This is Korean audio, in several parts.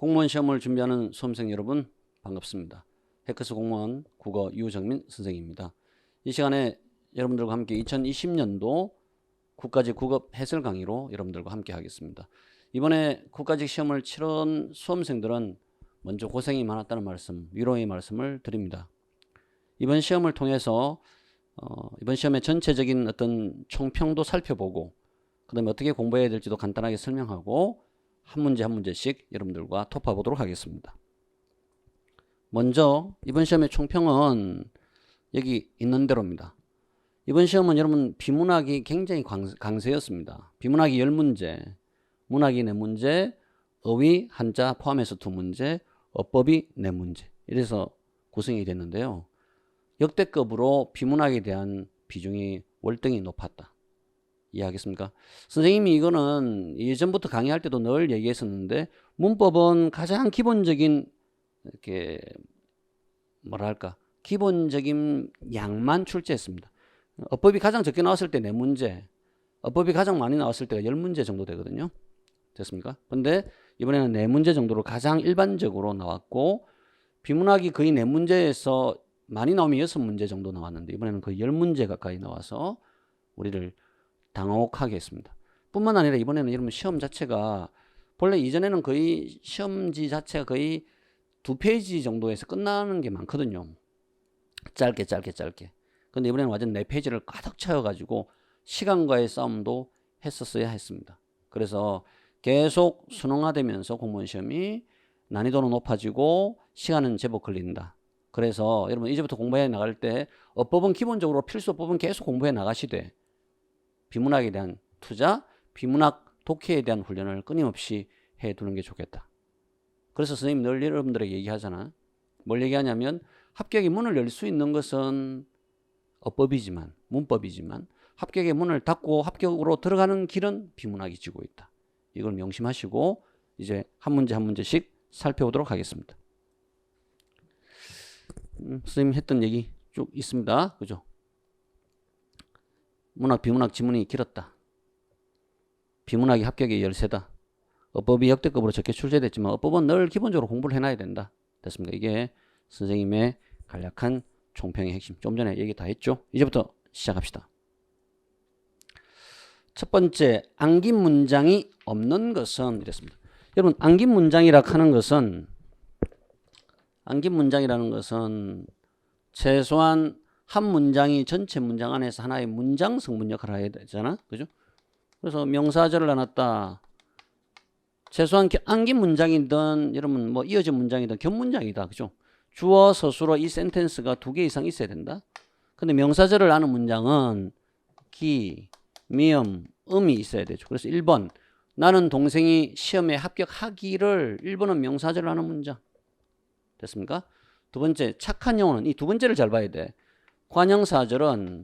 공무원 시험을 준비하는 수험생 여러분 반갑습니다. 해커스 공무원 국어 유정민 선생입니다. 이 시간에 여러분들과 함께 2020년도 국가직 국업 해설 강의로 여러분들과 함께 하겠습니다. 이번에 국가직 시험을 치른 수험생들은 먼저 고생이 많았다는 말씀, 위로의 말씀을 드립니다. 이번 시험을 통해서 이번 시험의 전체적인 어떤 총평도 살펴보고 그 다음에 어떻게 공부해야 될지도 간단하게 설명하고 한 문제 한 문제씩 여러분들과 토파보도록 하겠습니다. 먼저 이번 시험의 총평은 여기 있는 대로입니다. 이번 시험은 여러분 비문학이 굉장히 강세였습니다. 비문학이 10문제, 문학이 4문제, 어휘 한자 포함해서 2문제, 어법이 4문제 이래서 구성이 됐는데요. 역대급으로 비문학에 대한 비중이 월등히 높았다. 이해하겠습니까? 선생님이 이거는 예전부터 강의할 때도 늘 얘기했었는데 문법은 가장 기본적인 이렇게 뭐랄까 기본적인 양만 출제했습니다. 어법이 가장 적게 나왔을 때 4문제, 어법이 가장 많이 나왔을 때가 10문제 정도 되거든요. 됐습니까? 근데 이번에는 4문제 정도로 가장 일반적으로 나왔고 비문학이 거의 4문제에서 많이 나오면 6문제 정도 나왔는데 이번에는 거의 10문제 가까이 나와서 우리를 당혹하게 했습니다. 뿐만 아니라 이번에는 여러분 시험 자체가 본래 이전에는 거의 시험지 자체가 거의 2페이지 정도에서 끝나는 게 많거든요. 짧게. 근데 이번에는 완전 4페이지를 가득 채워가지고 시간과의 싸움도 했었어야 했습니다. 그래서 계속 순응화되면서 공무원 시험이 난이도는 높아지고 시간은 제법 걸린다. 그래서 여러분 이제부터 공부해 나갈 때 어법은 기본적으로 필수어법은 계속 공부해 나가시되 비문학에 대한 투자, 비문학 독해에 대한 훈련을 끊임없이 해두는 게 좋겠다. 그래서 선생님 늘 여러분들에게 얘기하잖아. 뭘 얘기하냐면 합격의 문을 열 수 있는 것은 어법이지만, 문법이지만 합격의 문을 닫고 합격으로 들어가는 길은 비문학이 쥐고 있다. 이걸 명심하시고 이제 한 문제 한 문제씩 살펴보도록 하겠습니다. 선생님 했던 얘기 쭉 있습니다. 그죠? 문학, 비문학 지문이 길었다. 비문학이 합격의 열쇠다. 어법이 역대급으로 적게 출제됐지만 어법은 늘 기본적으로 공부를 해놔야 된다. 됐습니까? 이게 선생님의 간략한 총평의 핵심. 좀 전에 얘기 다 했죠? 이제부터 시작합시다. 첫 번째, 안긴 문장이 없는 것은 이랬습니다. 여러분, 안긴 문장이라 하는 것은 안긴 문장이라는 것은 최소한 한 문장이 전체 문장 안에서 하나의 문장 성분 역할을 해야 되잖아. 그죠? 그래서 명사절을 나눴다. 최소한 안긴 문장이든 여러분 뭐 이어진 문장이든 겹문장이다. 그죠? 주어, 서술어 이 센텐스가 2개 이상 있어야 된다. 근데 명사절을 나눈 문장은 기, 미음, 음이 있어야 되죠. 그래서 1번 나는 동생이 시험에 합격하기를 1번은 명사절을 하는 문장. 됐습니까? 두 번째 착한 영어는 이 두 번째를 잘 봐야 돼. 관형사절은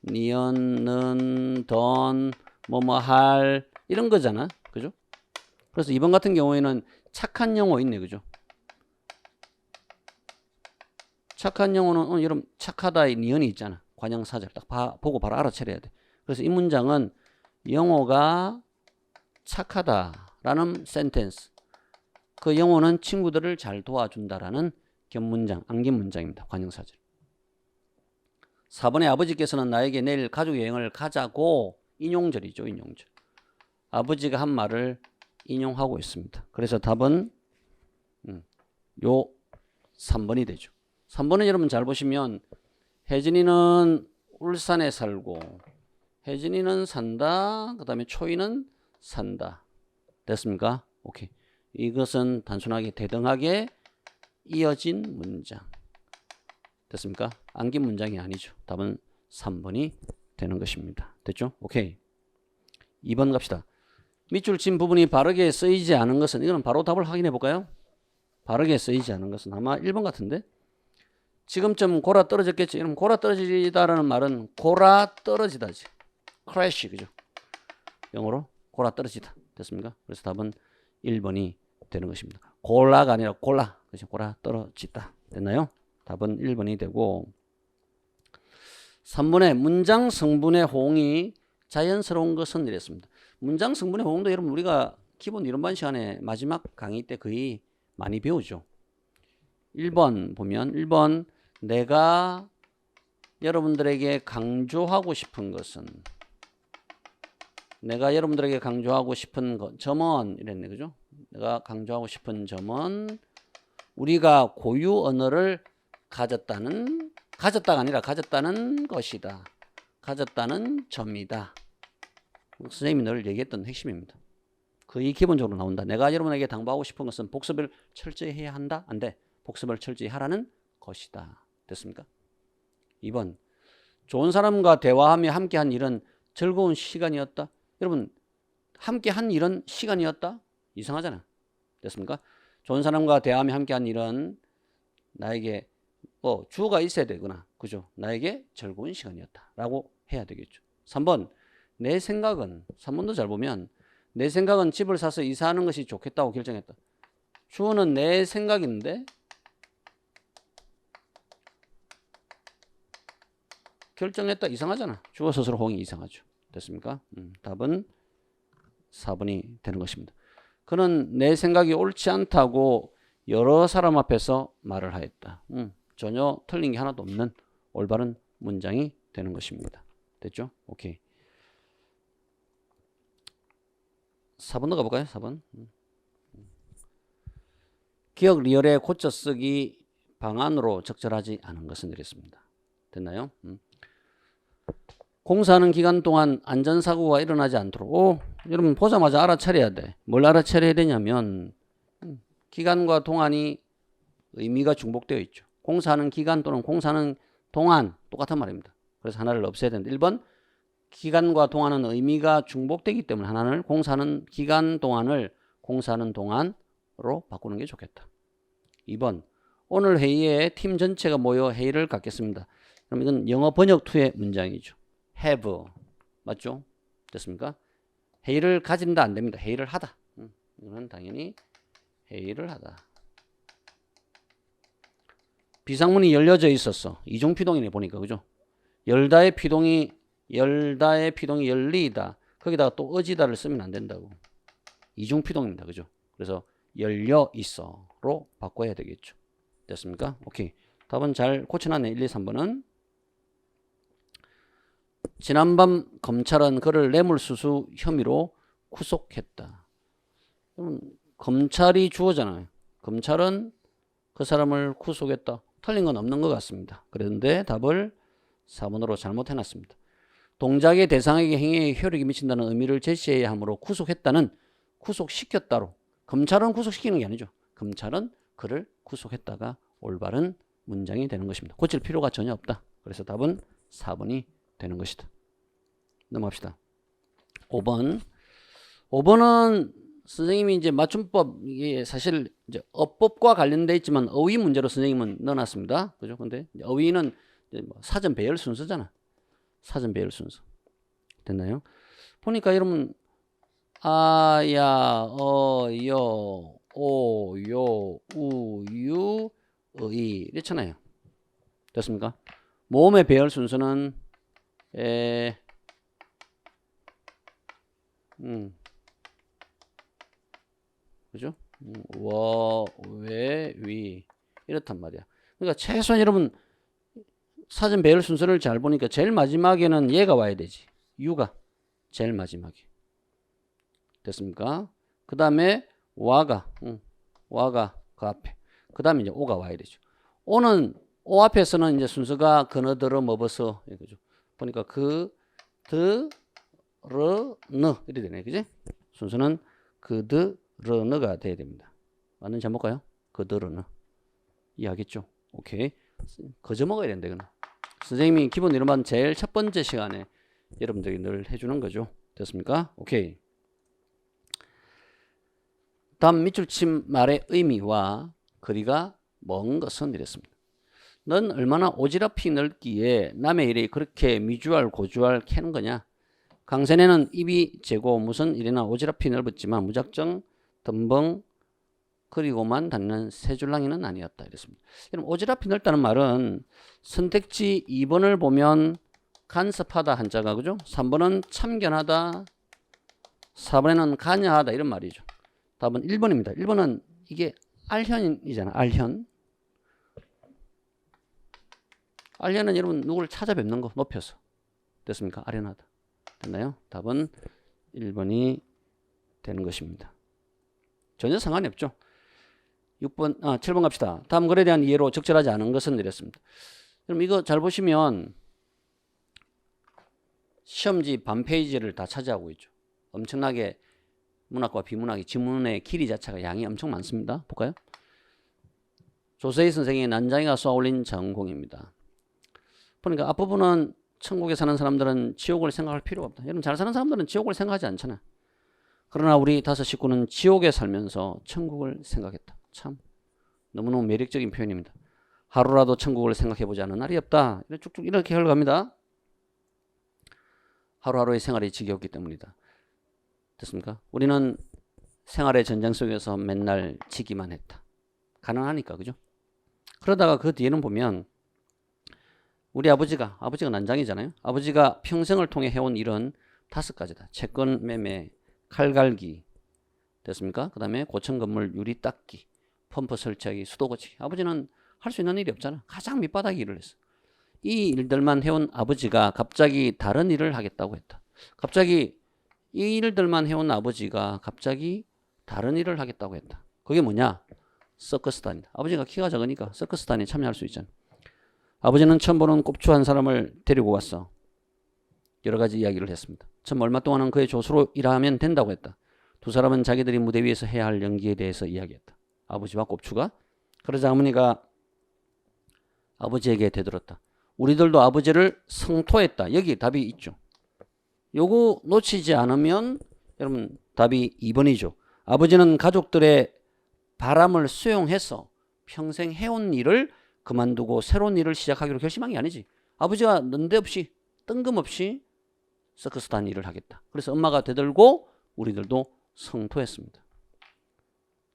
니은, 는, 던, 뭐뭐할 이런 거잖아. 그죠? 그래서 이번 같은 경우에는 착한 영어 있네. 그죠? 착한 영어는 여러분 착하다의 니은이 있잖아. 관형사절 딱 보고 바로 알아차려야 돼. 그래서 이 문장은 영어가 착하다라는 센텐스. 그 영어는 친구들을 잘 도와준다라는 겹문장, 안긴 문장입니다. 관형사절. 4번에 아버지께서는 나에게 내일 가족여행을 가자고 인용절이죠. 인용절. 아버지가 한 말을 인용하고 있습니다. 그래서 답은 요 3번이 되죠. 3번은 여러분 잘 보시면 혜진이는 울산에 살고 혜진이는 산다. 그 다음에 초이는 산다. 됐습니까? 오케이. 이것은 단순하게 대등하게 이어진 문장. 됐습니까? 안긴 문장이 아니죠. 답은 3번이 되는 것입니다. 됐죠? 오케이. 2번 갑시다. 밑줄 친 부분이 바르게 쓰이지 않은 것은 이거는 바로 답을 확인해 볼까요? 바르게 쓰이지 않은 것은 아마 1번 같은데 지금쯤 고라 떨어졌겠지. 이러면 고라 떨어지다라는 말은 고라 떨어지다지. crash 그죠? 영어로 고라 떨어지다. 됐습니까? 그래서 답은 1번이 되는 것입니다. 골라가 아니라 골라. 그죠? 고라 떨어지다. 됐나요? 답은 1번이 되고 3번에 문장 성분의 호응이 자연스러운 것은 이랬습니다. 문장 성분의 호응도 여러분 우리가 기본 이론반 시간에 마지막 강의 때 거의 많이 배우죠. 1번 보면 1번 내가 여러분들에게 강조하고 싶은 것은 내가 여러분들에게 강조하고 싶은 것 점은 이랬네 그죠? 내가 강조하고 싶은 점은 우리가 고유 언어를 가졌다가 아니라 가졌다는 것이다. 가졌다는 점이다. 선생님이 늘 얘기했던 핵심입니다. 거의 기본적으로 나온다. 내가 여러분에게 당부하고 싶은 것은 복습을 철저히 해야 한다? 안 돼. 복습을 철저히 하라는 것이다. 됐습니까? 2번 좋은 사람과 대화하며 함께한 일은 즐거운 시간이었다. 여러분 함께한 일은 시간이었다? 이상하잖아. 됐습니까? 좋은 사람과 대화하며 함께한 일은 나에게 주어가 있어야 되구나. 그죠? 나에게 즐거운 시간이었다. 라고 해야 되겠죠. 3번 내 생각은 3번도 잘 보면 내 생각은 집을 사서 이사하는 것이 좋겠다고 결정했다. 주어는 내 생각인데 결정했다. 이상하잖아. 주어 스스로 호응이 이상하죠. 됐습니까? 답은 4번이 되는 것입니다. 그는 내 생각이 옳지 않다고 여러 사람 앞에서 말을 하였다. 전혀 틀린 게 하나도 없는 올바른 문장이 되는 것입니다. 됐죠? 오케이. 4번도 가볼까요? 4번. 기억 리얼의 고쳐 쓰기 방안으로 적절하지 않은 것은 이랬습니다. 됐나요? 공사하는 기간 동안 안전사고가 일어나지 않도록 여러분 보자마자 알아차려야 돼. 뭘 알아차려야 되냐면 기간과 동안이 의미가 중복되어 있죠. 공사하는 기간 또는 공사하는 동안 똑같은 말입니다. 그래서 하나를 없애야 되는데 1번 기간과 동안은 의미가 중복되기 때문에 하나를 공사하는 기간 동안을 공사하는 동안으로 바꾸는 게 좋겠다. 2번 오늘 회의에 팀 전체가 모여 회의를 갖겠습니다. 그럼 이건 영어 번역 투의 문장이죠. have 맞죠? 됐습니까? 회의를 가진다 안 됩니다. 회의를 하다. 이거는 당연히 회의를 하다. 비상문이 열려져 있었어. 이중피동이네 보니까 그죠? 열다의 피동이 열리다. 거기다가 또 어지다를 쓰면 안 된다고. 이중피동입니다. 그죠? 그래서 열려 있어로 바꿔야 되겠죠. 됐습니까? 오케이. 답은 잘 고쳐놨네. 1, 2, 3번은. 지난밤 검찰은 그를 뇌물수수 혐의로 구속했다. 검찰이 주어잖아요. 검찰은 그 사람을 구속했다. 틀린 건 없는 것 같습니다. 그런데 답을 4번으로 잘못해놨습니다. 동작의 대상에게 행위에 효력이 미친다는 의미를 제시해야 하므로 구속했다는 구속시켰다로. 검찰은 구속시키는 게 아니죠. 검찰은 그를 구속했다가 올바른 문장이 되는 것입니다. 고칠 필요가 전혀 없다. 그래서 답은 4번이 되는 것이다. 넘어갑시다. 5번. 5번은 선생님이 이제 맞춤법, 이게 사실 이제 어법과 관련돼 있지만 어휘 문제로 선생님은 넣어놨습니다. 그죠? 근데 어휘는 사전 배열 순서잖아. 사전 배열 순서. 됐나요? 보니까 여러분, 아, 야, 어, 여, 오, 요, 우, 유, 의 이렇잖아요. 됐습니까? 모음의 배열 순서는 그죠? 워, 왜, 위 이렇단 말이야. 그러니까 최소한 여러분 사전 배열 순서를 잘 보니까 제일 마지막에는 얘가 와야 되지. 유가 제일 마지막에. 됐습니까? 그 다음에 와가 그 앞에. 그 다음에 이제 오가 와야 되죠. 오 앞에서는 이제 순서가 그너들어 먹어서 그죠? 보니까 드, 르, 너 이렇게 되네. 그지? 순서는 드, 르, 너가 돼야 됩니다. 맞는지 한번 볼까요? 드, 르, 너. 이해하겠죠? 오케이. 거저 먹어야 된다, 이거는. 선생님이 기본 이론만 제일 첫 번째 시간에 여러분들이 늘 해주는 거죠. 됐습니까? 오케이. 다음 밑줄 친 말의 의미와 거리가 먼 것은 이랬습니다. 넌 얼마나 오지랖이 넓기에 남의 일에 그렇게 미주알 고주알 캐는 거냐. 강선에는 입이 재고 무슨 일이나 오지랖이 넓었지만 무작정 덤벙 그리고만 다니는 새줄랑이는 아니었다. 이랬습니다. 여러분 오지랖이 넓다는 말은 선택지 2번을 보면 간섭하다 한자가 그죠? 3번은 참견하다, 4번에는 관여하다 이런 말이죠. 답은 1번입니다. 1번은 이게 알현이잖아. 알현. 알현은 여러분 누구를 찾아뵙는 거 높여서. 됐습니까? 아련하다. 됐나요? 답은 1번이 되는 것입니다. 전혀 상관이 없죠. 7번 갑시다. 다음 글에 대한 이해로 적절하지 않은 것은 이랬습니다. 그럼 이거 잘 보시면 시험지 반페이지를 다 차지하고 있죠. 엄청나게 문학과 비문학이 지문의 길이 자체가 양이 엄청 많습니다. 볼까요? 조세희 선생의 난장이가 쏘아올린 전공입니다. 보니까 앞부분은 천국에 사는 사람들은 지옥을 생각할 필요가 없다. 여러분 잘 사는 사람들은 지옥을 생각하지 않잖아. 그러나 우리 다섯 식구는 지옥에 살면서 천국을 생각했다. 참 너무너무 매력적인 표현입니다. 하루라도 천국을 생각해보지 않은 날이 없다. 쭉쭉 이렇게 흘러갑니다. 하루하루의 생활이 지겹기 때문이다. 됐습니까? 우리는 생활의 전쟁 속에서 맨날 지기만 했다. 가난하니까, 그죠? 그러다가 그 뒤에는 보면 우리 아버지가 난장이잖아요. 아버지가 평생을 통해 해온 일은 5가지다. 채권 매매, 칼갈기, 됐습니까? 그 다음에 고층 건물 유리 닦기, 펌프 설치하기, 수도 고치기. 아버지는 할 수 있는 일이 없잖아. 가장 밑바닥 일을 했어. 이 일들만 해온 아버지가 갑자기 다른 일을 하겠다고 했다. 갑자기 이 일들만 해온 아버지가 갑자기 다른 일을 하겠다고 했다. 그게 뭐냐? 서커스단이다. 아버지가 키가 작으니까 서커스단에 참여할 수 있잖아. 아버지는 처음 보는 꼽추 한 사람을 데리고 왔어. 여러 가지 이야기를 했습니다. 처음 얼마 동안은 그의 조수로 일하면 된다고 했다. 두 사람은 자기들이 무대 위에서 해야 할 연기에 대해서 이야기했다. 아버지와 꼽추가. 그러자 어머니가 아버지에게 되들었다. 우리들도 아버지를 성토했다. 여기 답이 있죠. 요거 놓치지 않으면 여러분 답이 2번이죠. 아버지는 가족들의 바람을 수용해서 평생 해온 일을 그만두고 새로운 일을 시작하기로 결심한 게 아니지. 아버지가 난데없이 뜬금없이 서커스단 일을 하겠다. 그래서 엄마가 되들고 우리들도 성토했습니다.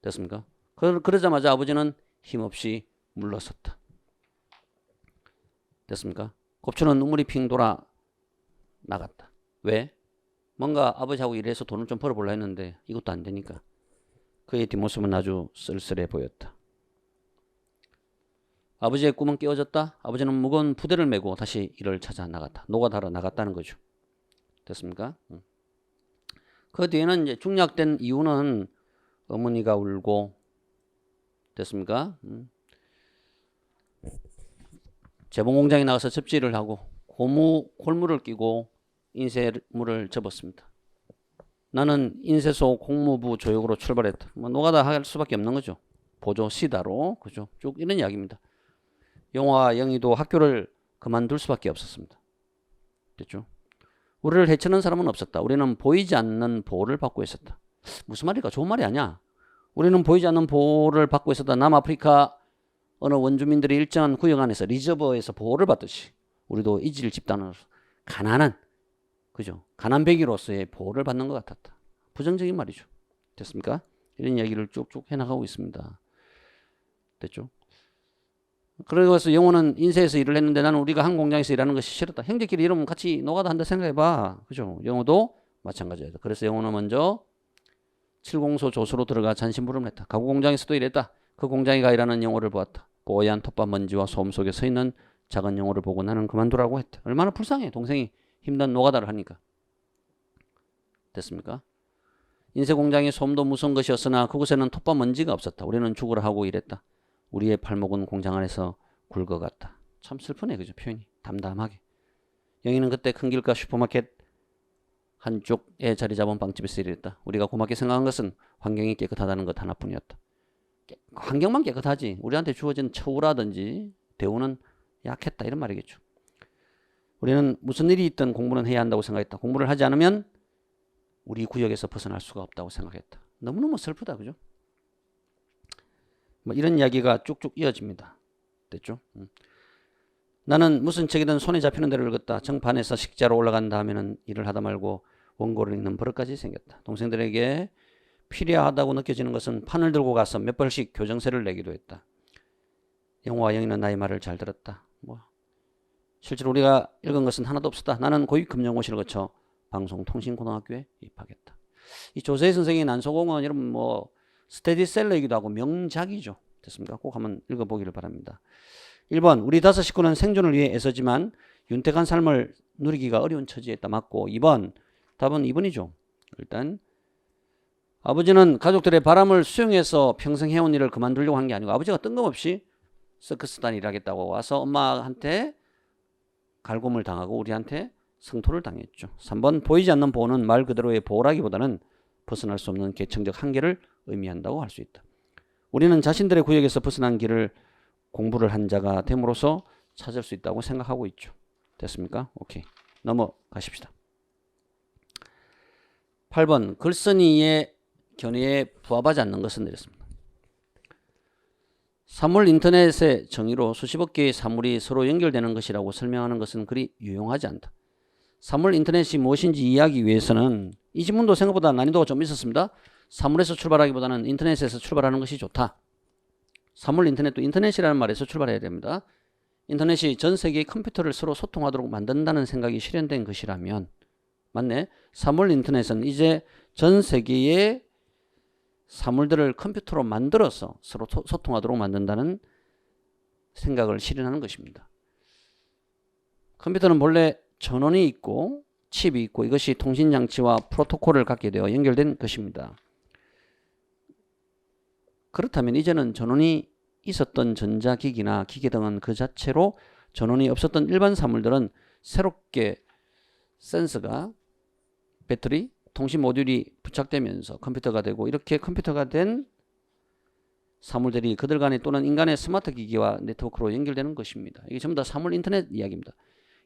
됐습니까? 그러자마자 아버지는 힘없이 물러섰다. 됐습니까? 곱추는 눈물이 핑 돌아 나갔다. 왜? 뭔가 아버지하고 일해서 돈을 좀 벌어보려 했는데 이것도 안 되니까. 그의 뒷모습은 아주 쓸쓸해 보였다. 아버지의 꿈은 깨어졌다. 아버지는 무거운 부대를 메고 다시 일을 찾아 나갔다. 노가다로 나갔다는 거죠. 됐습니까? 그 뒤에는 이제 중략된 이유는 어머니가 울고, 됐습니까? 재봉공장에 나가서 접지를 하고 골무를 끼고 인쇄물을 접었습니다. 나는 인쇄소 공무부 조역으로 출발했다. 뭐 노가다 할 수밖에 없는 거죠. 보조 시다로, 그죠? 쭉 이런 이야기입니다. 영화와 영희도 학교를 그만둘 수밖에 없었습니다. 됐죠? 우리를 해치는 사람은 없었다. 우리는 보이지 않는 보호를 받고 있었다. 무슨 말일까? 좋은 말이 아니야. 우리는 보이지 않는 보호를 받고 있었다. 남아프리카 어느 원주민들이 일정한 구역 안에서 리저버에서 보호를 받듯이 우리도 이질 집단으로서 가난한, 그죠? 가난배기로서의 보호를 받는 것 같았다. 부정적인 말이죠. 됐습니까? 이런 이야기를 쭉쭉 해나가고 있습니다. 됐죠? 그래서 영호는 인쇄에서 일을 했는데 나는 우리가 한 공장에서 일하는 것이 싫었다. 형제끼리 이러면 같이 노가다 한다 생각해봐. 그죠? 영호도 마찬가지예요. 그래서 영호는 먼저 칠공소 조수로 들어가 잔심부름을 했다. 가구 공장에서도 일했다. 그 공장이가 일하는 영호를 보았다. 뽀얀 톱밥 먼지와 소음 속에 서 있는 작은 영호를 보고 나는 그만두라고 했다. 얼마나 불쌍해. 동생이 힘든 노가다를 하니까. 됐습니까? 인쇄 공장이 소음도 무서운 것이었으나 그곳에는 톱밥 먼지가 없었다. 우리는 죽으라 하고 일했다. 우리의 발목은 공장 안에서 굵어갔다. 참 슬프네, 그죠? 표현이 담담하게. 영희는 그때 큰 길가 슈퍼마켓 한쪽에 자리 잡은 빵집에서 일했다. 우리가 고맙게 생각한 것은 환경이 깨끗하다는 것 하나뿐이었다. 환경만 깨끗하지 우리한테 주어진 처우라든지 대우는 약했다, 이런 말이겠죠. 우리는 무슨 일이 있든 공부는 해야 한다고 생각했다. 공부를 하지 않으면 우리 구역에서 벗어날 수가 없다고 생각했다. 너무너무 슬프다, 그죠? 뭐 이런 이야기가 쭉쭉 이어집니다. 됐죠? 나는 무슨 책이든 손에 잡히는 대로 읽었다. 정판에서 식자로 올라간 다음에는 일을 하다 말고 원고를 읽는 버릇까지 생겼다. 동생들에게 필요하다고 느껴지는 것은 판을 들고 가서 몇 번씩 교정세를 내기도 했다. 영호와 영희는 나의 말을 잘 들었다. 뭐 실제로 우리가 읽은 것은 하나도 없었다. 나는 고위금융고시를 거쳐 방송통신고등학교에 입학했다. 이 조세희 선생의 난소공은 여러분 뭐 스테디셀러이기도 하고 명작이죠. 됐습니까? 꼭 한번 읽어보기를 바랍니다. 1번 우리 5 식구는 생존을 위해 애쓰지만 윤택한 삶을 누리기가 어려운 처지에 있다. 맞고 2번 답은 2번이죠. 일단 아버지는 가족들의 바람을 수용해서 평생 해온 일을 그만두려고 한 게 아니고 아버지가 뜬금없이 서커스단 일하겠다고 와서 엄마한테 갈굼을 당하고 우리한테 성토를 당했죠. 3번 보이지 않는 보호는 말 그대로의 보호라기보다는 벗어날 수 없는 계층적 한계를 의미한다고 할 수 있다. 우리는 자신들의 구역에서 벗어난 길을 공부를 한 자가 됨으로써 찾을 수 있다고 생각하고 있죠. 됐습니까? 오케이. 넘어가십시다. 8번 글쓴이의 견해에 부합하지 않는 것은 내렸습니다. 사물 인터넷의 정의로 수십억 개의 사물이 서로 연결되는 것이라고 설명하는 것은 그리 유용하지 않다. 사물 인터넷이 무엇인지 이해하기 위해서는 이 지문도 생각보다 난이도가 좀 있었습니다. 사물에서 출발하기보다는 인터넷에서 출발하는 것이 좋다. 사물 인터넷도 인터넷이라는 말에서 출발해야 됩니다. 인터넷이 전 세계의 컴퓨터를 서로 소통하도록 만든다는 생각이 실현된 것이라면 맞네. 사물 인터넷은 이제 전 세계의 사물들을 컴퓨터로 만들어서 서로 소통하도록 만든다는 생각을 실현하는 것입니다. 컴퓨터는 본래 전원이 있고 칩이 있고 이것이 통신장치와 프로토콜을 갖게 되어 연결된 것입니다. 그렇다면 이제는 전원이 있었던 전자기기나 기계 등은 그 자체로 전원이 없었던 일반 사물들은 새롭게 센서가 배터리, 통신 모듈이 부착되면서 컴퓨터가 되고 이렇게 컴퓨터가 된 사물들이 그들 간에 또는 인간의 스마트 기기와 네트워크로 연결되는 것입니다. 이게 전부 다 사물 인터넷 이야기입니다.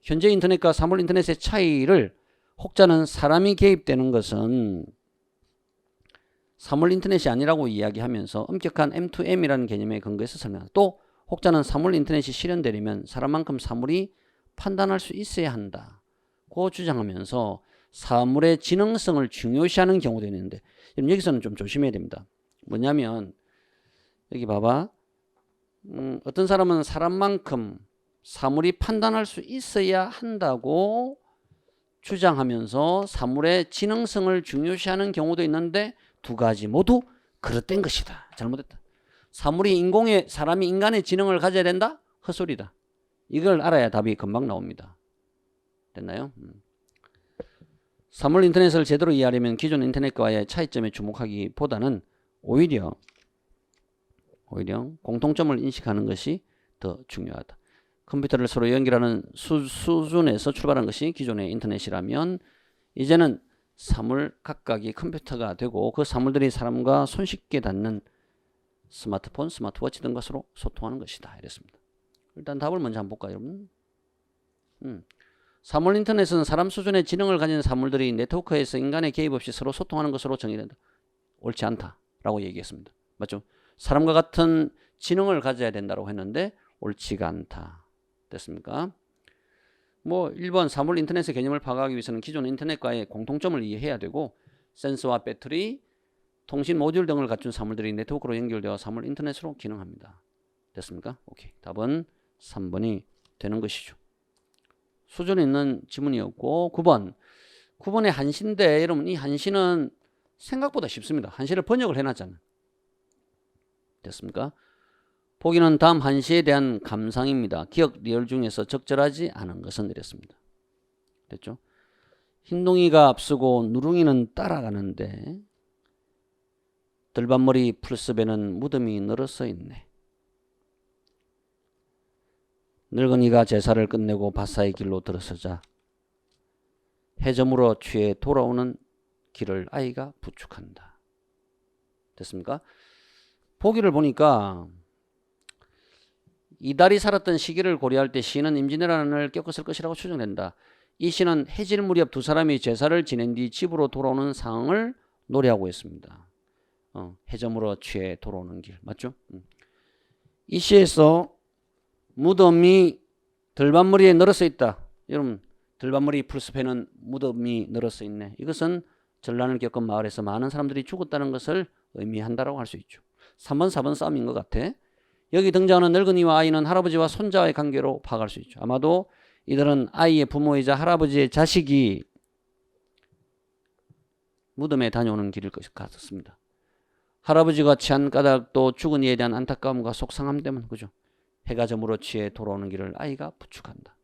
현재 인터넷과 사물 인터넷의 차이를 혹자는 사람이 개입되는 것은 사물 인터넷이 아니라고 이야기하면서 엄격한 M2M이라는 개념에 근거해서 설명합니다. 또 혹자는 사물 인터넷이 실현되려면 사람만큼 사물이 판단할 수 있어야 한다고 주장하면서 사물의 지능성을 중요시하는 경우도 있는데 여기서는 좀 조심해야 됩니다. 뭐냐면 여기 봐봐. 어떤 사람은 사람만큼 사물이 판단할 수 있어야 한다고 주장하면서 사물의 지능성을 중요시하는 경우도 있는데 두 가지 모두 그릇된 것이다. 잘못했다. 사람이 인간의 지능을 가져야 된다? 헛소리다. 이걸 알아야 답이 금방 나옵니다. 됐나요? 사물 인터넷을 제대로 이해하려면 기존 인터넷과의 차이점에 주목하기보다는 오히려 공통점을 인식하는 것이 더 중요하다. 컴퓨터를 서로 연결하는 수준에서 출발한 것이 기존의 인터넷이라면 이제는 사물 각각이 컴퓨터가 되고 그 사물들이 사람과 손쉽게 닿는 스마트폰, 스마트워치 등 것으로 소통하는 것이다. 이랬습니다. 일단 답을 먼저 한번 볼까요, 여러분? 사물 인터넷은 사람 수준의 지능을 가진 사물들이 네트워크에서 인간의 개입 없이 서로 소통하는 것으로 정의된다. 옳지 않다라고 얘기했습니다. 맞죠? 사람과 같은 지능을 가져야 된다고 했는데 옳지가 않다. 됐습니까? 1번 사물 인터넷의 개념을 파악하기 위해서는 기존 인터넷과의 공통점을 이해해야 되고 센서와 배터리, 통신 모듈 등을 갖춘 사물들이 네트워크로 연결되어 사물 인터넷으로 기능합니다. 됐습니까? 오케이. 답은 3번이 되는 것이죠. 수준 있는 지문이었고 9번의 한시인데 여러분 이 한시는 생각보다 쉽습니다. 한시를 번역을 해놨잖아요. 됐습니까? 보기는 다음 한시에 대한 감상입니다. 기억 리얼 중에서 적절하지 않은 것은 이랬습니다. 됐죠? 흰둥이가 앞서고 누룽이는 따라가는데 들반머리 풀숲에는 무덤이 늘어서 있네. 늙은이가 제사를 끝내고 바사의 길로 들어서자 해저물어 취해 돌아오는 길을 아이가 부축한다. 됐습니까? 보기를 보니까 이달이 살았던 시기를 고려할 때 시인은 임진왜란을 겪었을 것이라고 추정된다. 이 시는 해질 무렵 두 사람이 제사를 지낸 뒤 집으로 돌아오는 상황을 노래하고 있습니다. 해저물어 취해 돌아오는 길. 맞죠? 이 시에서 무덤이 들반머리에 늘어서 있다. 여러분 들반머리 풀숲에는 무덤이 늘어서 있네. 이것은 전란을 겪은 마을에서 많은 사람들이 죽었다는 것을 의미한다고 할 수 있죠. 3번 4번 싸움인 것 같아. 여기 등장하는 늙은이와 아이는 할아버지와 손자의 관계로 파악할 수 있죠. 아마도 이들은 아이의 부모이자 할아버지의 자식이 무덤에 다녀오는 길일 것 같았습니다. 할아버지가 취한 까닭도 죽은 이에 대한 안타까움과 속상함 때문. 그죠? 해가 저물어 취해 돌아오는 길을 아이가 부축한다.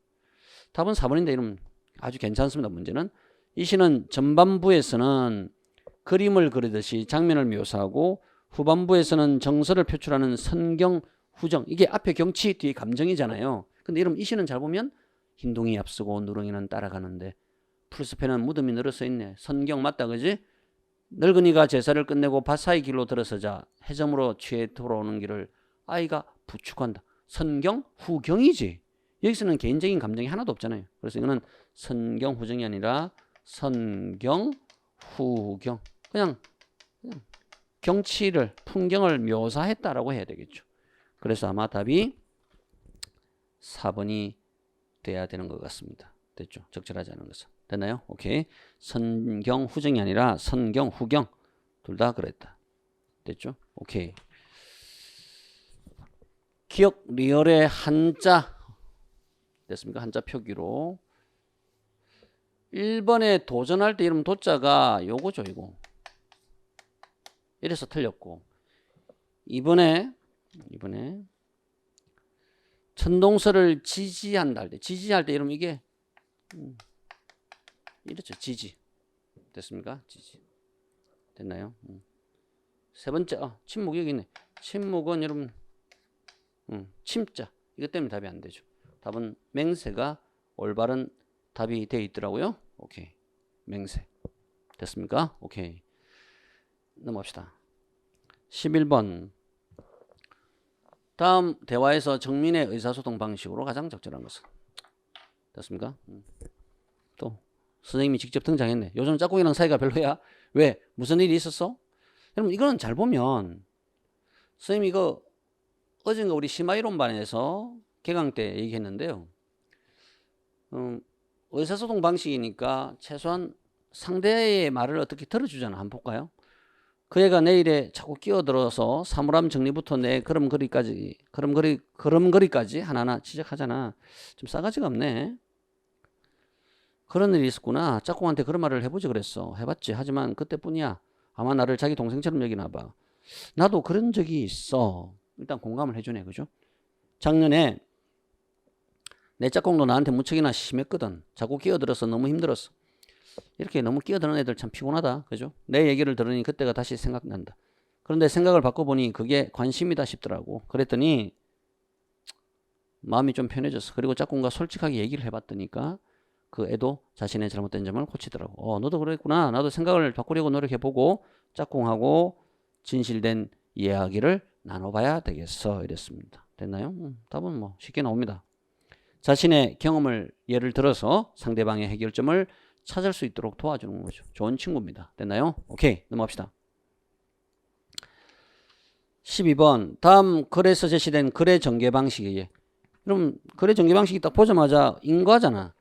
답은 4번인데 이러면 아주 괜찮습니다. 문제는 이 시는 전반부에서는 그림을 그리듯이 장면을 묘사하고 후반부에서는 정서를 표출하는 선경, 후정. 이게 앞에 경치 뒤에 감정이잖아요. 근데 이러면 이 시는 잘 보면 흰둥이 앞서고 누렁이는 따라가는데 풀숲에는 무덤이 늘어서 있네. 선경 맞다 그지? 늙은이가 제사를 끝내고 밭사이 길로 들어서자 해점으로 취해 돌아오는 길을 아이가 부축한다. 선경, 후경이지. 여기서는 개인적인 감정이 하나도 없잖아요. 그래서 이거는 선경, 후정이 아니라 선경, 후경. 그냥 경치를, 풍경을 묘사했다라고 해야 되겠죠. 그래서 아마 답이 4번이 돼야 되는 것 같습니다. 됐죠? 적절하지 않은 것은. 됐나요? 오케이. 선경, 후정이 아니라 선경, 후경. 둘 다 그랬다. 됐죠? 오케이. 기억 리얼의 한자. 됐습니까? 한자 표기로. 1번에 도전할 때 이러면 도자가 요거죠, 이거. 이래서 틀렸고. 이번에 천동설을 지지한다 할 때, 지지할 때 이러면 이게 이렇죠. 지지. 됐습니까? 지지. 됐나요? 세 번째, 침묵 여기 있네. 침묵은 여러분, 침자. 이것 때문에 답이 안 되죠. 답은 맹세가 올바른 답이 되어 있더라고요. 오케이. 맹세. 됐습니까? 오케이. 넘어갑시다. 11번. 다음 대화에서 정민의 의사소통 방식으로 가장 적절한 것은? 됐습니까? 또 선생님이 직접 등장했네. 요즘 짝꿍이랑 사이가 별로야? 왜? 무슨 일이 있었어? 여러분 이거는 잘 보면 선생님 이거 어젠가 우리 심화이론반에서 개강 때 얘기했는데요. 의사소통 방식이니까 최소한 상대의 말을 어떻게 들어주잖아. 한번 볼까요? 그 애가 내일에 자꾸 끼어들어서 사물함 정리부터 내 걸음걸이까지 하나하나 지적하잖아. 좀 싸가지가 없네. 그런 일이 있었구나. 짝꿍한테 그런 말을 해보지 그랬어. 해봤지. 하지만 그때뿐이야. 아마 나를 자기 동생처럼 여기나 봐. 나도 그런 적이 있어. 일단 공감을 해주네. 그죠? 작년에 내 짝꿍도 나한테 무척이나 심했거든. 자꾸 끼어들어서 너무 힘들었어. 이렇게 너무 끼어드는 애들 참 피곤하다. 그죠? 내 얘기를 들으니 그때가 다시 생각난다. 그런데 생각을 바꿔보니 그게 관심이다 싶더라고. 그랬더니 마음이 좀 편해졌어. 그리고 짝꿍과 솔직하게 얘기를 해봤더니까 그 애도 자신의 잘못된 점을 고치더라고. 너도 그랬구나. 나도 생각을 바꾸려고 노력해보고 짝꿍하고 진실된 이야기를 나눠봐야 되겠어. 이랬습니다. 됐나요? 답은 뭐 쉽게 나옵니다. 자신의 경험을 예를 들어서 상대방의 해결점을 찾을 수 있도록 도와주는 거죠. 좋은 친구입니다. 됐나요? 오케이. 넘어갑시다. 12번. 다음 글에서 제시된 글의 전개 방식이에요. 그럼 글의 전개 방식이 딱 보자마자 인과잖아.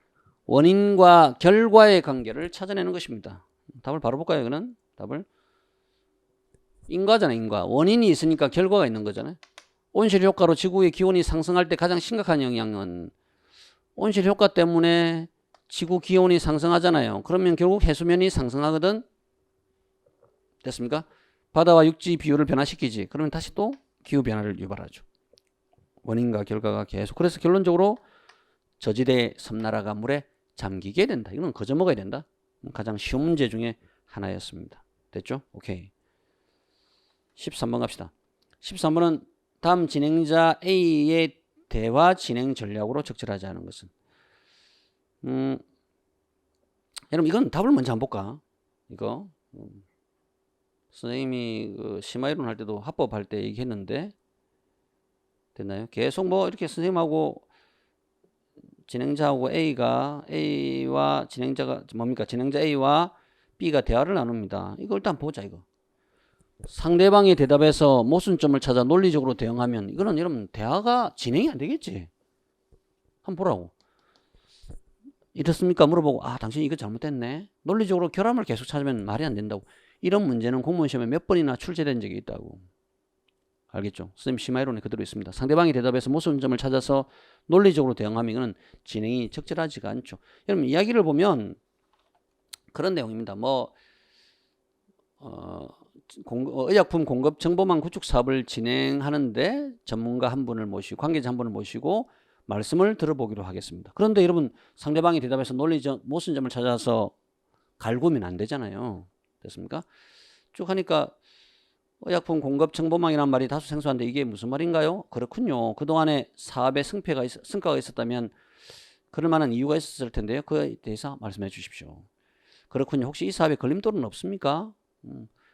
원인과 결과의 관계를 찾아내는 것입니다. 답을 바로 볼까요? 이거는 답을. 인과잖아. 인과. 원인이 있으니까 결과가 있는 거잖아요. 온실 효과로 지구의 기온이 상승할 때 가장 심각한 영향은 온실 효과 때문에 지구 기온이 상승하잖아요. 그러면 결국 해수면이 상승하거든. 됐습니까? 바다와 육지 비율을 변화시키지. 그러면 다시 또 기후변화를 유발하죠. 원인과 결과가 계속. 그래서 결론적으로 저지대 섬나라가 물에 잠기게 된다. 이건 거저 먹어야 된다. 가장 쉬운 문제 중에 하나였습니다. 됐죠? 오케이. 13번 갑시다. 13번은 다음 진행자 A의 대화 진행 전략으로 적절하지 않은 것은? 여러분 이건 답을 먼저 한번 볼까? 이거 선생님이 그 심화이론 할 때도 합법할 때 얘기했는데 됐나요? 계속 뭐 이렇게 선생님하고 진행자하고 A와 진행자가 뭡니까? 진행자 A와 B가 대화를 나눕니다. 이거 일단 보자. 이거 상대방의 대답에서 모순점을 찾아 논리적으로 대응하면 이거는 여러분 대화가 진행이 안 되겠지. 한번 보라고. 이렇습니까? 물어보고 당신이 이거 잘못됐네. 논리적으로 결함을 계속 찾으면 말이 안 된다고. 이런 문제는 공무원 시험에 몇 번이나 출제된 적이 있다고. 알겠죠? 선생님 심화이론에 그대로 있습니다. 상대방의 대답에서 모순점을 찾아서 논리적으로 대응하면 이거는 진행이 적절하지가 않죠. 여러분 이야기를 보면 그런 내용입니다. 의약품 공급 정보망 구축 사업을 진행하는데 전문가 한 분을 모시고 관계자 한 분을 모시고 말씀을 들어보기로 하겠습니다. 그런데 여러분 상대방이 대답해서 논리적 모순점을 찾아서 갈구면 안 되잖아요. 됐습니까? 쭉 하니까 의약품 공급 정보망이란 말이 다소 생소한데 이게 무슨 말인가요? 그렇군요. 그동안에 사업에 성과가 있었다면 그럴 만한 이유가 있었을 텐데요. 그에 대해서 말씀해 주십시오. 그렇군요. 혹시 이 사업에 걸림돌은 없습니까?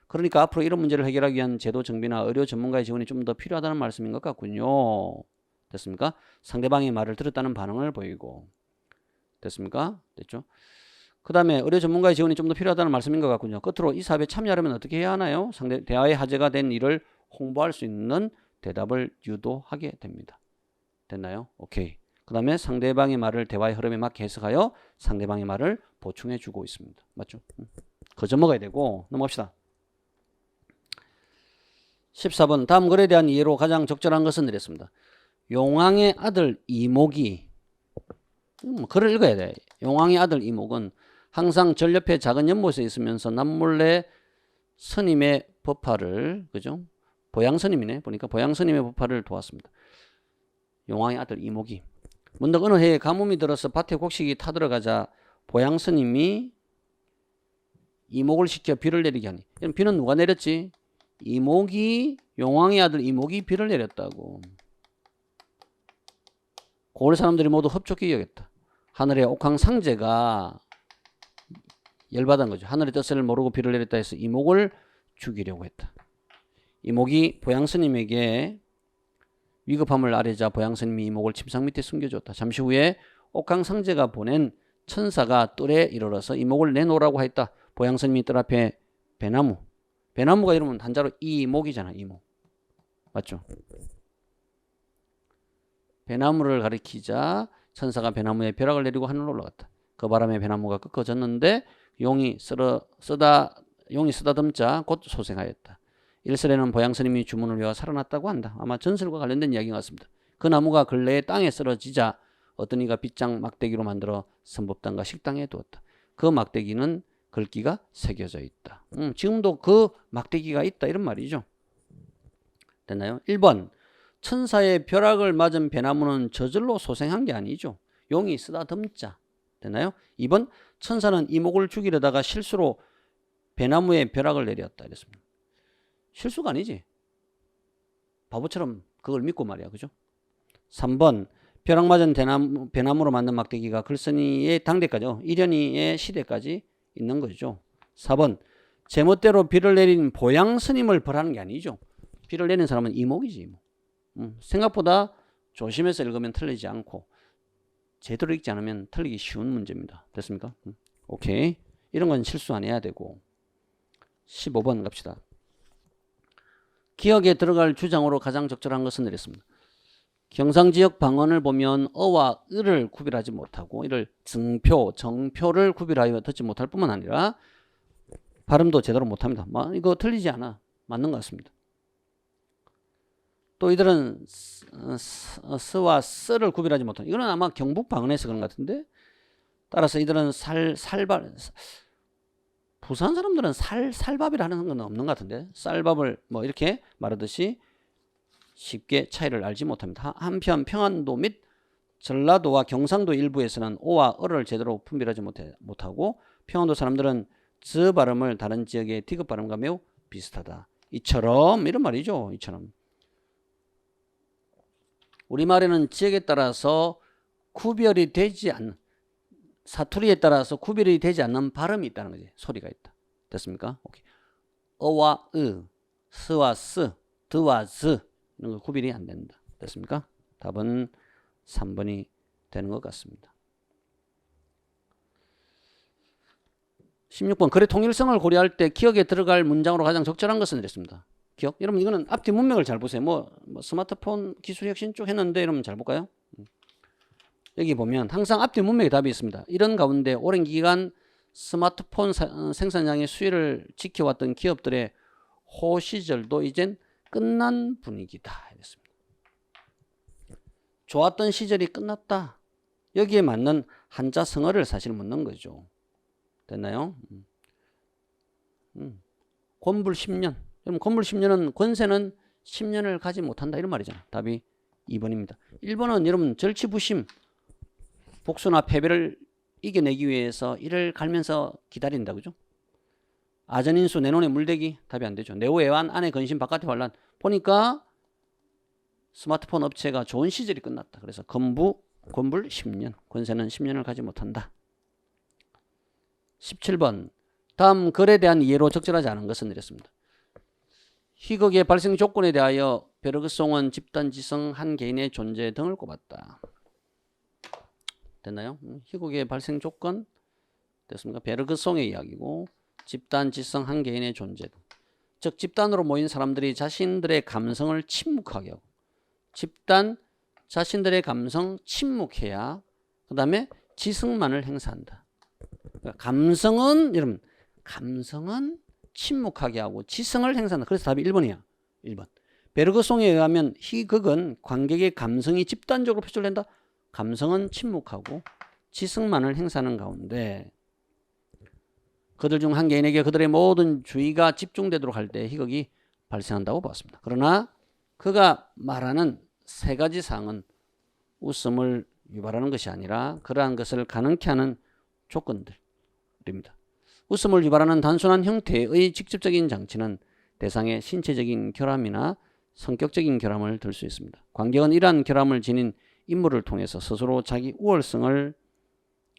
그러니까 앞으로 이런 문제를 해결하기 위한 제도 정비나 의료 전문가의 지원이 좀 더 필요하다는 말씀인 것 같군요. 됐습니까? 상대방의 말을 들었다는 반응을 보이고. 됐습니까? 됐죠? 그 다음에 의료 전문가의 지원이 좀 더 필요하다는 말씀인 것 같군요. 끝으로 이 사업에 참여하려면 어떻게 해야 하나요? 대화의 화제가 된 일을 홍보할 수 있는 대답을 유도하게 됩니다. 됐나요? 오케이. 그 다음에 상대방의 말을 대화의 흐름에 맞게 해석하여 상대방의 말을 보충해 주고 있습니다. 맞죠? 거저 먹어야 되고 넘어갑시다. 14번 다음 글에 대한 이해로 가장 적절한 것은 이랬습니다. 용왕의 아들 이목이 글을 읽어야 돼. 용왕의 아들 이목은 항상 절 옆에 작은 연못에 있으면서 남몰래 스님의 법화를 그죠? 보양스님이네. 보니까 보양스님의 법화를 도왔습니다. 용왕의 아들 이목이 문득 어느 해에 가뭄이 들어서 밭에 곡식이 타들어가자 보양스님이 이목을 시켜 비를 내리게 하니 비는 누가 내렸지? 이목이 용왕의 아들 이목이 비를 내렸다고. 고을 사람들이 모두 흡족히 여겼다. 하늘의 옥황상제가 열받은 거죠. 하늘의 뜻을 모르고 비를 내렸다 해서 이목을 죽이려고 했다. 이목이 보양스님에게 위급함을 아뢰자 보양스님이 이목을 침상 밑에 숨겨줬다. 잠시 후에 옥황상제가 보낸 천사가 뜰에 이르러서 이목을 내놓으라고 했다. 보양스님이 뜰 앞에 배나무가 이러면 한자로 이목이잖아. 이목. 맞죠? 배나무를 가리키자 천사가 배나무에 벼락을 내리고 하늘로 올라갔다. 그 바람에 배나무가 꺾어졌는데 용이 쓰다듬자 곧 소생하였다. 일설에는 보양스님이 주문을 외워 살아났다고 한다. 아마 전설과 관련된 이야기 같습니다. 그 나무가 근래에 땅에 쓰러지자 어떤 이가 빗장 막대기로 만들어 선법당과 식당에 두었다. 그 막대기는 글귀가 새겨져 있다. 지금도 그 막대기가 있다 이런 말이죠. 됐나요? 1번 천사의 벼락을 맞은 배나무는 저절로 소생한 게 아니죠. 용이 쓰다듬자. 됐나요? 2번 천사는 이목을 죽이려다가 실수로 배나무에 벼락을 내렸다 이랬습니다. 실수가 아니지. 바보처럼 그걸 믿고 말이야. 그죠? 3번 벼락 맞은 배나무로 만든 막대기가 글쓴이의 당대까지 이련이의 시대까지 있는 거죠. 4번 제멋대로 비를 내린 보양 스님을 벌하는 게 아니죠. 비를 내린 사람은 이목이지. 이목. 생각보다 조심해서 읽으면 틀리지 않고 제대로 읽지 않으면 틀리기 쉬운 문제입니다. 됐습니까? 오케이. 이런 건 실수 안 해야 되고 15번 갑시다. 기억에 들어갈 주장으로 가장 적절한 것은 이랬습니다. 경상지역 방언을 보면 어와 을을 구별하지 못하고 이를 정표를 구별하여 듣지 못할 뿐만 아니라 발음도 제대로 못합니다. 이거 틀리지 않아. 맞는 것 같습니다. 또 이들은 스와 쓰를 구별하지 못하고 이거는 아마 경북 방언에서 그런 것 같은데 따라서 이들은 부산 사람들은 살밥이라는 건 없는 것 같은데 쌀밥을 이렇게 말하듯이 쉽게 차이를 알지 못합니다. 한편 평안도 및 전라도와 경상도 일부에서는 오와 을을 제대로 분별하지 못하고 평안도 사람들은 즈 발음을 다른 지역의 디귿 발음과 매우 비슷하다. 이처럼 이런 말이죠. 이처럼 우리말에는 지역에 따라서 구별이 되지 않는 사투리에 따라서 구별이 되지 않는 발음이 있다는 거지. 소리가 있다. 됐습니까? 오케이. 어와 으, 스와 스, 드와 즈 이런 거 구별이 안 된다. 됐습니까? 답은 3번이 되는 것 같습니다. 16번 글의 통일성을 고려할 때 기억에 들어갈 문장으로 가장 적절한 것은 이랬습니다. 기억? 여러분 이거는 앞뒤 문맥을 잘 보세요. 스마트폰 기술 혁신 쪽 했는데 여러분 잘 볼까요? 여기 보면 항상 앞뒤 문맥에 답이 있습니다. 이런 가운데 오랜 기간 스마트폰 생산량의 수요를 지켜왔던 기업들의 호 시절도 이젠 끝난 분위기다. 이랬습니다. 좋았던 시절이 끝났다. 여기에 맞는 한자 성어를 사실 묻는 거죠. 됐나요? 권불 10년. 그럼 권불 10년은 권세는 10년을 가지 못한다 이런 말이잖아. 답이 2번입니다. 1번은 여러분 절치부심 복수나 패배를 이겨내기 위해서 이를 갈면서 기다린다. 그죠? 아전인수 내논에 물대기 답이 안 되죠. 내후 애완 안에 근심 바깥에 환란. 보니까 스마트폰 업체가 좋은 시절이 끝났다. 그래서 권불 10년. 권세는 10년을 가지 못한다. 17번. 다음 글에 대한 이해로 적절하지 않은 것은 이랬습니다. 희극의 발생 조건에 대하여 베르그송은 집단지성 한 개인의 존재 등을 꼽았다. 됐나요? 희극의 발생 조건 됐습니까? 베르그송의 이야기고 집단지성 한 개인의 존재 등. 즉 집단으로 모인 사람들이 자신들의 감성을 침묵하게 하고 집단 자신들의 감성 침묵해야 그 다음에 지성만을 행사한다. 그러니까 감성은 여러분 감성은 침묵하게 하고 지성을 행사한다. 그래서 답이 1번이야. 1번. 베르그송에 의하면 희극은 관객의 감성이 집단적으로 표출된다. 감성은 침묵하고 지성만을 행사하는 가운데 그들 중 한 개인에게 그들의 모든 주의가 집중되도록 할 때 희극이 발생한다고 봤습니다. 그러나 그가 말하는 세 가지 사항은 웃음을 유발하는 것이 아니라 그러한 것을 가능케 하는 조건들입니다. 웃음을 유발하는 단순한 형태의 직접적인 장치는 대상의 신체적인 결함이나 성격적인 결함을 들 수 있습니다. 관객은 이러한 결함을 지닌 인물을 통해서 스스로 자기 우월성을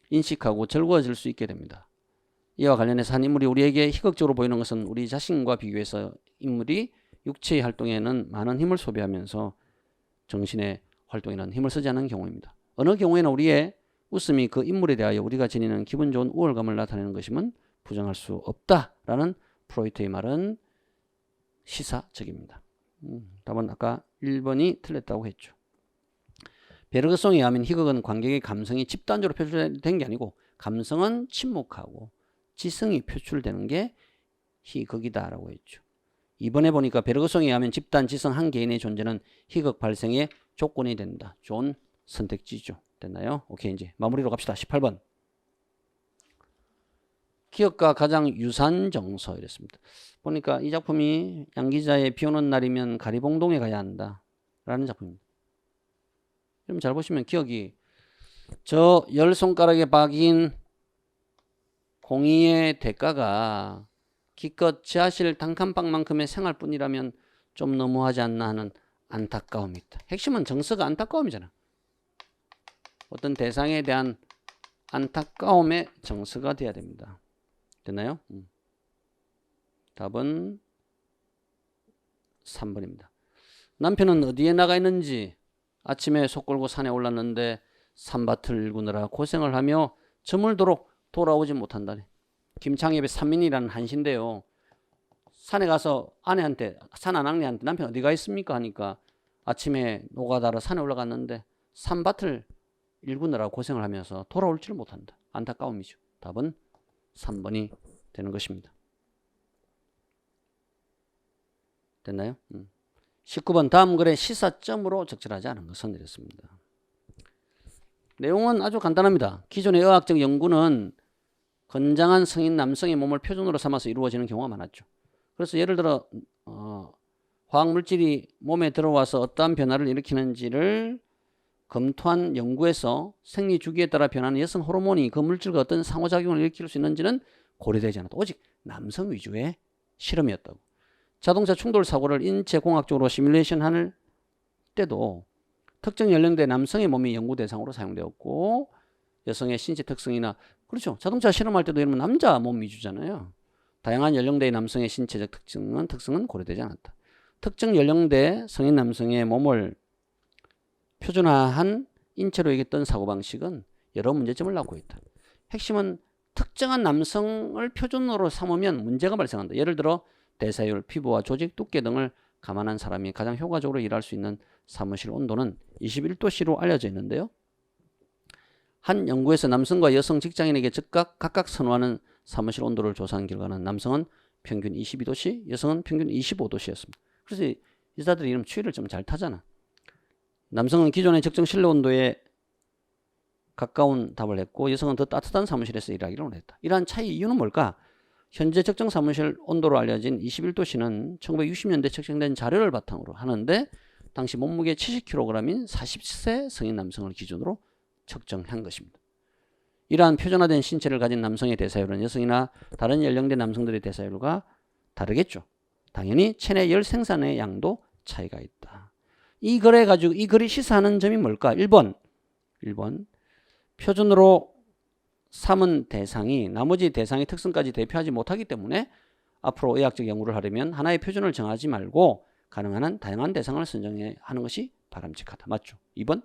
인식하고 즐거워질 수 있게 됩니다. 이와 관련해서 한 인물이 우리에게 희극적으로 보이는 것은 우리 자신과 비교해서 인물이 육체의 활동에는 많은 힘을 소비하면서 정신의 활동에는 힘을 쓰지 않는 경우입니다. 어느 경우에는 우리의 웃음이 그 인물에 대하여 우리가 지니는 기분 좋은 우월감을 나타내는 것임은 부정할 수 없다라는 프로이트의 말은 시사적입니다. 답은 아까 1번이 틀렸다고 했죠. 베르그송에 의하면 희극은 관객의 감성이 집단적으로 표출된 게 아니고 감성은 침묵하고 지성이 표출되는 게 희극이다라고 했죠. 이번에 보니까 베르그송에 의하면 집단 지성 한 개인의 존재는 희극 발생의 조건이 된다. 좋은 선택지죠. 됐나요? 오케이, 이제 마무리로 갑시다. 18번. 기억과 가장 유사한 정서 이랬습니다. 보니까 이 작품이 양 기자의 비 오는 날이면 가리봉동에 가야 한다 라는 작품입니다. 그럼 잘 보시면 기억이 저 10손가락에 박인 공의의 대가가 기껏 지하실 단칸방만큼의 생활뿐이라면 좀 너무하지 않나 하는 안타까움이 있다. 핵심은 정서가 안타까움이잖아. 어떤 대상에 대한 안타까움의 정서가 돼야 됩니다. 됐나요? 답은 3번입니다. 남편은 어디에 나가 있는지 아침에 속 걸고 산에 올랐는데 산밭을 일구느라 고생을 하며 저물도록 돌아오지 못한다네. 김창엽의 산민이라는 한시인데요. 산에 가서 아내한테 산안악내한테 남편 어디 가 있습니까 하니까 아침에 노가다로 산에 올라갔는데 산밭을 일구느라 고생을 하면서 돌아올지를 못한다. 안타까움이죠. 답은 3번이 되는 것입니다. 됐나요? 19번 다음 글의 시사점으로 적절하지 않은 것은 이렇습니다. 내용은 아주 간단합니다. 기존의 의학적 연구는 건장한 성인 남성의 몸을 표준으로 삼아서 이루어지는 경우가 많았죠. 그래서 예를 들어 화학물질이 몸에 들어와서 어떠한 변화를 일으키는지를 검토한 연구에서 생리 주기에 따라 변하는 여성 호르몬이 그 물질과 어떤 상호작용을 일으킬 수 있는지는 고려되지 않았다. 오직 남성 위주의 실험이었다고. 자동차 충돌 사고를 인체공학적으로 시뮬레이션 할 때도 특정 연령대 남성의 몸이 연구 대상으로 사용되었고 여성의 신체 특성이나 그렇죠. 자동차 실험할 때도 이러면 남자 몸 위주잖아요. 다양한 연령대의 남성의 신체적 특성은 고려되지 않았다. 특정 연령대 성인 남성의 몸을 표준화한 인체로 여겼던 사고방식은 여러 문제점을 낳고 있다. 핵심은 특정한 남성을 표준으로 삼으면 문제가 발생한다. 예를 들어 대사율, 피부와 조직 두께 등을 감안한 사람이 가장 효과적으로 일할 수 있는 사무실 온도는 21도씨로 알려져 있는데요. 한 연구에서 남성과 여성 직장인에게 각각 선호하는 사무실 온도를 조사한 결과는 남성은 평균 22도씨, 여성은 평균 25도씨였습니다. 그래서 여자들이 이런 추위를 좀 잘 타잖아. 남성은 기존의 적정 실내 온도에 가까운 답을 했고 여성은 더 따뜻한 사무실에서 일하기를 원했다. 이러한 차이 이유는 뭘까? 현재 적정 사무실 온도로 알려진 21도씨는 1960년대 책정된 자료를 바탕으로 하는데 당시 몸무게 70kg인 40세 성인 남성을 기준으로 측정한 것입니다. 이러한 표준화된 신체를 가진 남성의 대사율은 여성이나 다른 연령대 남성들의 대사율과 다르겠죠. 당연히 체내 열 생산의 양도 차이가 있다. 이 글에 가지고 이 글이 시사하는 점이 뭘까? 1번 표준으로 삼은 대상이 나머지 대상의 특성까지 대표하지 못하기 때문에 앞으로 의학적 연구를 하려면 하나의 표준을 정하지 말고 가능한 한 다양한 대상을 선정해야 하는 것이 바람직하다. 맞죠? 2번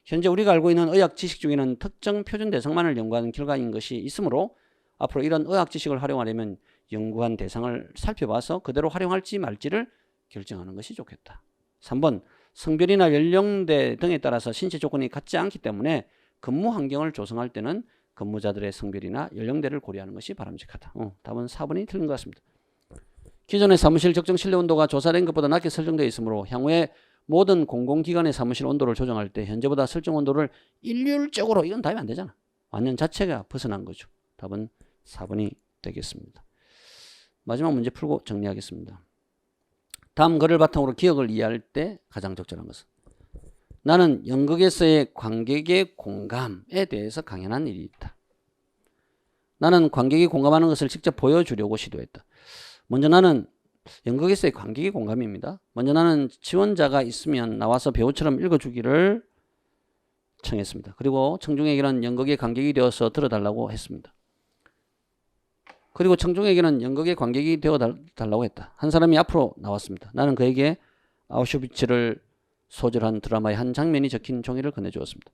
현재 우리가 알고 있는 의학 지식 중에는 특정 표준 대상만을 연구하는 결과인 것이 있으므로 앞으로 이런 의학 지식을 활용하려면 연구한 대상을 살펴봐서 그대로 활용할지 말지를 결정하는 것이 좋겠다. 3번 성별이나 연령대 등에 따라서 신체 조건이 같지 않기 때문에 근무 환경을 조성할 때는 근무자들의 성별이나 연령대를 고려하는 것이 바람직하다. 답은 4번이 틀린 것 같습니다. 기존의 사무실 적정 실내 온도가 조사된 것보다 낮게 설정되어 있으므로 향후에 모든 공공기관의 사무실 온도를 조정할 때 현재보다 설정 온도를 일률적으로 이건 답이 안 되잖아. 완전 자체가 벗어난 거죠. 답은 4번이 되겠습니다. 마지막 문제 풀고 정리하겠습니다. 다음 글을 바탕으로 기억을 이해할 때 가장 적절한 것은 나는 연극에서의 관객의 공감에 대해서 강연한 일이 있다. 나는 관객이 공감하는 것을 직접 보여주려고 시도했다. 먼저 나는 연극에서의 관객의 공감입니다. 먼저 나는 지원자가 있으면 나와서 배우처럼 읽어주기를 청했습니다. 그리고 청중에게는 연극의 관객이 되어서 들어달라고 했습니다. 그리고 청중에게는 연극의 관객이 되어달라고 했다. 한 사람이 앞으로 나왔습니다. 나는 그에게 아우슈비츠를 소절한 드라마의 한 장면이 적힌 종이를 건네주었습니다.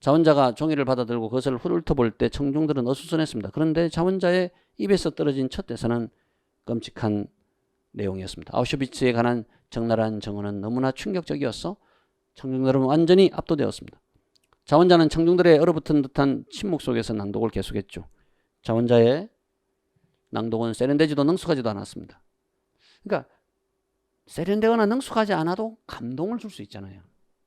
자원자가 종이를 받아들고 그것을 훑어볼 때 청중들은 어수선했습니다. 그런데 자원자의 입에서 떨어진 첫 대사는 끔찍한 내용이었습니다. 아우슈비츠에 관한 적나라한 정언은 너무나 충격적이었어 청중들은 완전히 압도되었습니다. 자원자는 청중들의 얼어붙은 듯한 침묵 속에서 낭독을 계속했죠. 자원자의 낭독은 세련되지도 능숙하지도 않았습니다. 그러니까 세련되거나 능숙하지 않아도 감동을 줄 수 있잖아요.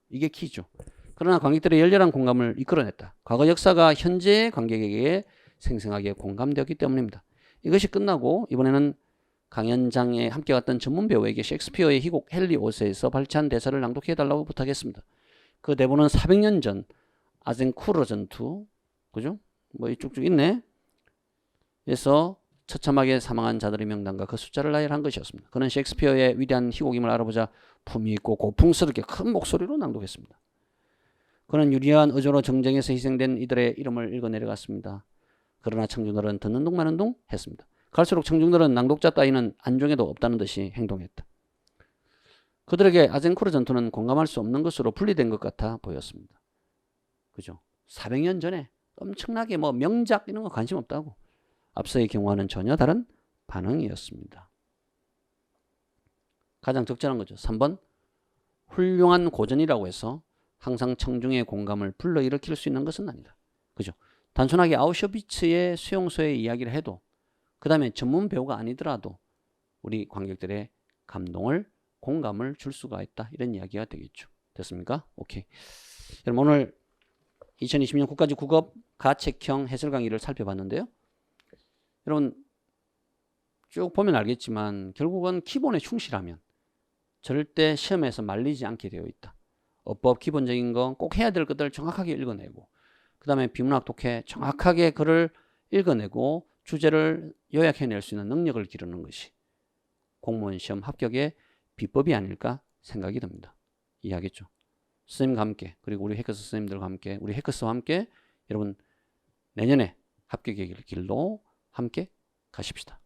이게 키죠. 그러나 관객들의 열렬한 공감을 이끌어냈다. 과거 역사가 현재의 관객에게 생생하게 공감되었기 때문입니다. 이것이 끝나고 이번에는 강연장에 함께 갔던 전문 배우에게 셰익스피어의 희곡 헨리 5세에서 발췌한 대사를 낭독해달라고 부탁했습니다. 그 대본은 400년 전 아젠쿠르 전투, 그죠? 뭐 쭉쭉 있네. 에서 처참하게 사망한 자들의 명단과 그 숫자를 나열한 것이었습니다. 그는 셰익스피어의 위대한 희곡임을 알아보자 품위 있고 고풍스럽게 큰 목소리로 낭독했습니다. 그는 유리한 의조로 정쟁에서 희생된 이들의 이름을 읽어 내려갔습니다. 그러나 청중들은 듣는 둥 마는 둥 했습니다. 갈수록 청중들은 낭독자 따위는 안중에도 없다는 듯이 행동했다. 그들에게 아젠쿠르 전투는 공감할 수 없는 것으로 분리된 것 같아 보였습니다. 그죠? 400년 전에 엄청나게 뭐 명작 이런 거 관심 없다고. 앞서의 경우와는 전혀 다른 반응이었습니다. 가장 적절한 거죠. 3번 훌륭한 고전이라고 해서 항상 청중의 공감을 불러일으킬 수 있는 것은 아니다. 그죠? 단순하게 아우슈비츠의 수용소의 이야기를 해도 그 다음에 전문 배우가 아니더라도 우리 관객들의 감동을 공감을 줄 수가 있다. 이런 이야기가 되겠죠. 됐습니까? 오케이. 여러분 오늘 2020년 국가직 국업 가책형 해설 강의를 살펴봤는데요. 여러분 쭉 보면 알겠지만 결국은 기본에 충실하면 절대 시험에서 말리지 않게 되어 있다. 어법 기본적인 건 꼭 해야 될 것들을 정확하게 읽어내고 그 다음에 비문학 독해 정확하게 글을 읽어내고 주제를 요약해낼 수 있는 능력을 기르는 것이 공무원 시험 합격의 비법이 아닐까 생각이 듭니다. 이해하겠죠? 선생님과 함께 그리고 우리 해커스 선생님들과 함께 우리 해커스와 함께 여러분 내년에 합격의 길로 함께 가십시다.